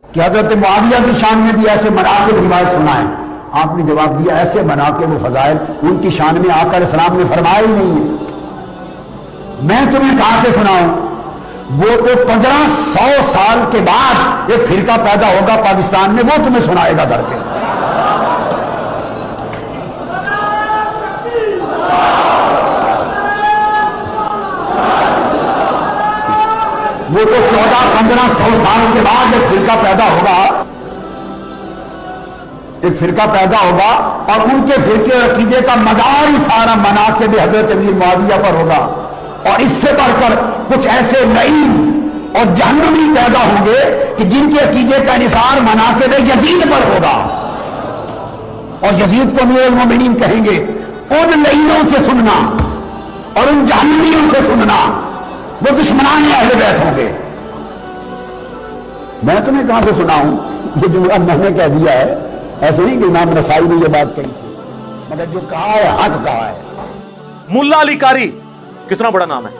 کہ حضرت معاویہ کی شان میں بھی ایسے مناقب روایت سنائیں. آپ نے جواب دیا ایسے مناقب و فضائل ان کی شان میں آقا علیہ السلام نے فرمایا ہی نہیں ہے. میں تمہیں کہاں سے سناؤں؟ وہ تو 1500 سال کے بعد ایک فرقہ پیدا ہوگا پاکستان میں، وہ تمہیں سنائے گا ڈر کے. وہ تو 1400-1500 سال کے بعد ایک فرقہ پیدا ہوگا، ایک فرقہ پیدا ہوگا اور ان کے فرقے اور عقیدے کا مدار ہی سارا مناقب حضرت امیر معاویہ پر ہوگا. اور اس سے بڑھ کر کچھ ایسے لعین اور جہنمی پیدا ہوں گے کہ جن کے عقیدے کا انحصار مناقب یزید پر ہوگا، اور یزید کو امیر المومنین کہیں گے. ان لعینوں سے سننا اور ان جہنمیوں سے سننا، وہ دشمنان اہل بیت ہوں گے. میں تمہیں کہاں سے سناؤں؟ یہ جملہ میں نے کہہ دیا ہے، ایسے نہیں کہ امام نسائی نے یہ بات کہی تھی، مگر جو کہا ہے حق کہا ہے. ملا علی قاری کتنا بڑا نام ہے،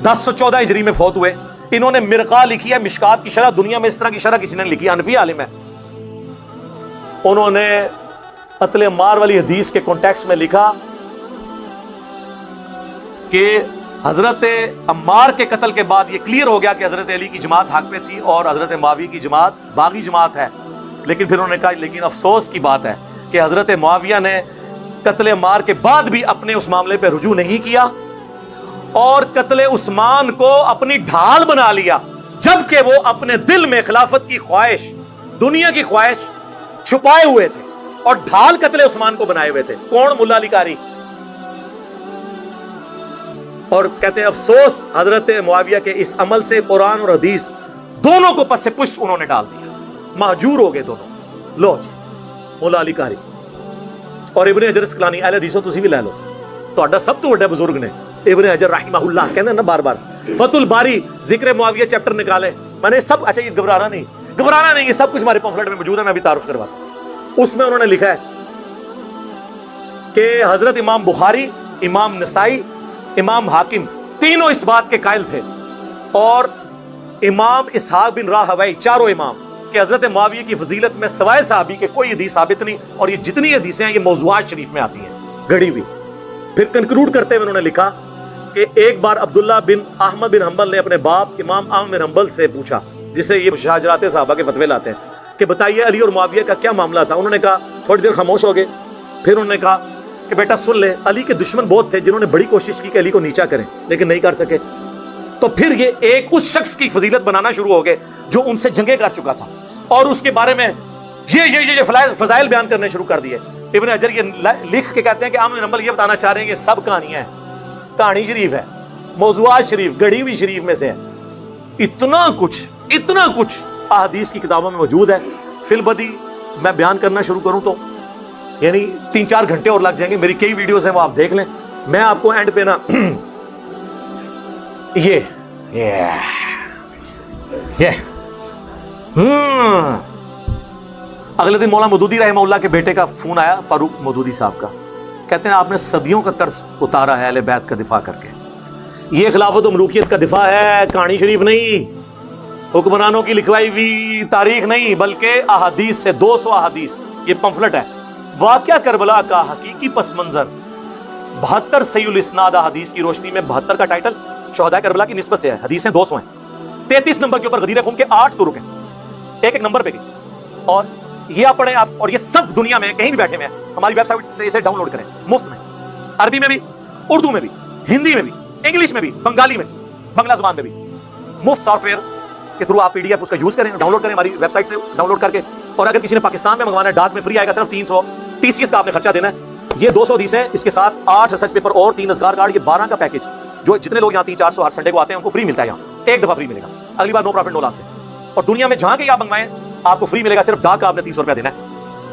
1014 ہجری میں فوت ہوئے. انہوں نے مرقہ لکھی ہے، مشکات کی شرح. دنیا میں اس طرح کی شرح کسی نے لکھی، حنفی عالم ہے. انہوں نے قتل عمار والی حدیث کے کانٹیکسٹ میں لکھا کہ حضرت عمار کے قتل کے بعد یہ کلیئر ہو گیا کہ حضرت علی کی جماعت حق پہ تھی اور حضرت معاویہ کی جماعت باغی جماعت ہے. لیکن پھر انہوں نے کہا لیکن افسوس کی بات ہے کہ حضرت معاویہ نے قتل عمار کے بعد بھی اپنے اس معاملے پہ رجوع نہیں کیا اور قتل عثمان کو اپنی ڈھال بنا لیا، جبکہ وہ اپنے دل میں خلافت کی خواہش، دنیا کی خواہش چھپائے ہوئے تھے اور ڈھال قتل عثمان کو بنائے ہوئے تھے. کون؟ ملا علی قاری. اور کہتے ہیں افسوس حضرت معاویہ کے اس عمل سے قرآن اور حدیث دونوں کو پس پشت انہوں نے ڈال دیا، مہجور ہو گئے دونوں. لو جی مولا علی قاری اور ابن حجر اسقلانی، اہل حدیثوں تسی بھی لے لو، تہاڈا سب تو بڑا بزرگ نے ابن حجر رحمہ اللہ، کہندے نا بار بار فتح الباری ذکر معاویہ چیپٹر نکالے. میں نے سب، اچھا یہ گھبرانا نہیں، یہ سب کچھ ہمارے پمفلٹ میں موجود ہے، میں ابھی تعارف کرواتا ہوں. اس میں انہوں نے لکھا ہے کہ حضرت امام بخاری، امام نسائی، امام حاکم تینوں اس بات کے قائل تھے، اور امام اسحاق بن راہوی، چاروں امام، کہ حضرت معاویہ کی فضیلت میں سوائے صحابی کے کوئی حدیث ثابت نہیں، اور یہ جتنی حدیثیں ہیں یہ موضوعات شریف میں آتی ہیں گھڑی ہوئی. پھر کنکلوڈ کرتے ہوئے انہوں نے لکھا کہ ایک بار عبداللہ بن احمد بن حنبل نے اپنے باپ امام احمد بن حنبل سے پوچھا، جسے یہ شاہجرات صحابہ کے فتوے لاتے ہیں، کہ بتائیے علی اور معاویہ کا کیا معاملہ تھا. انہوں نے کہا، تھوڑی دیر خاموش ہو گئے، پھر انہوں نے کہا کہ بیٹا سن لے، علی کے دشمن بہت تھے جنہوں نے بڑی کوشش کی کہ علی کو نیچا کریں لیکن نہیں کر سکے. تو پھر یہ ایک اس شخص کی فضیلت بنانا شروع ہو گئے جو ان سے جنگیں کر چکا تھا، اور اس کے بارے میں یہ فضائل بیان کرنے شروع کر دیے. ابن حجر یہ لکھ کے کہتے ہیں کہ احمد بن حنبل یہ بتانا چاہ رہے ہیں کہ سب کہانیاں ہیں، کہانی شریف ہے، موضوعات شریف، گڑھی ہوئی شریف میں سے ہے. اتنا کچھ احادیث کی کتابوں میں موجود ہے. فی البدی میں بیان کرنا شروع کروں تو یعنی 3-4 گھنٹے اور لگ جائیں گے. میری کئی ویڈیوز ہیں وہ آپ دیکھ لیں. میں آپ کو اینڈ پہ نا اگلے دن مولانا مودودی رحمہ اللہ کے بیٹے کا فون آیا، فاروق مودودی صاحب کا. کہتے ہیں آپ نے صدیوں کا طرز اتارا ہے اہل بیت کا دفاع کر کے. یہ خلافت و ملوکیت کا دفاع ہے، کہانی شریف نہیں، حکمرانوں کی لکھوائی ہوئی تاریخ نہیں، بلکہ احادیث سے 200 احادیث. یہ پمفلٹ ہے، واقعہ کربلا کا حقیقی پس منظر، 72 صحیح الاسناد احادیث کی روشنی میں. 72 کا ٹائٹل شہداء کربلا کی نسبت سے ہے، حدیثیں 200 ہیں. 33 نمبر کے اوپر غدیر خون کے 8 طرق ہیں، ایک نمبر پہ گئی. اور یہ آپ پڑھیں آپ، اور یہ سب دنیا میں کہیں بھی بیٹھے ہوئے ہیں، ہماری ویب سائٹ سے اسے ڈاؤن لوڈ کریں مفت میں، عربی میں بھی، اردو میں بھی، ہندی میں بھی، انگلش میں بھی، بنگالی میں، بنگلہ زبان میں بھی. مفت سافٹ ویئر کے تھرو آپ PDF اس کا یوز کریں، ڈاؤن لوڈ کریں ہماری ویب سائٹ سے ڈاؤن لوڈ کر کے. اور اگر کسی نے پاکستان میں منگوانا ہے ڈاک میں فری آئے گا، صرف 300 TCS کا آپ نے خرچہ دینا ہے. یہ 200 حدیثیں، اس کے ساتھ 8 ریسرچ پیپر اور 3 اذکار کارڈ، یہ 12 کا پیکج. جو جتنے لوگ یہاں 300-400 ہر سنڈے کو آتے ہیں ان کو فری ملتا ہے، یہاں ایک دفعہ فری ملے گا، اگلی بار نو پروفٹ نو لاس. اور دنیا میں جہاں کے آپ منگوائیں آپ کو فری ملے گا، صرف ڈاک کا آپ نے 300 روپیہ دینا ہے.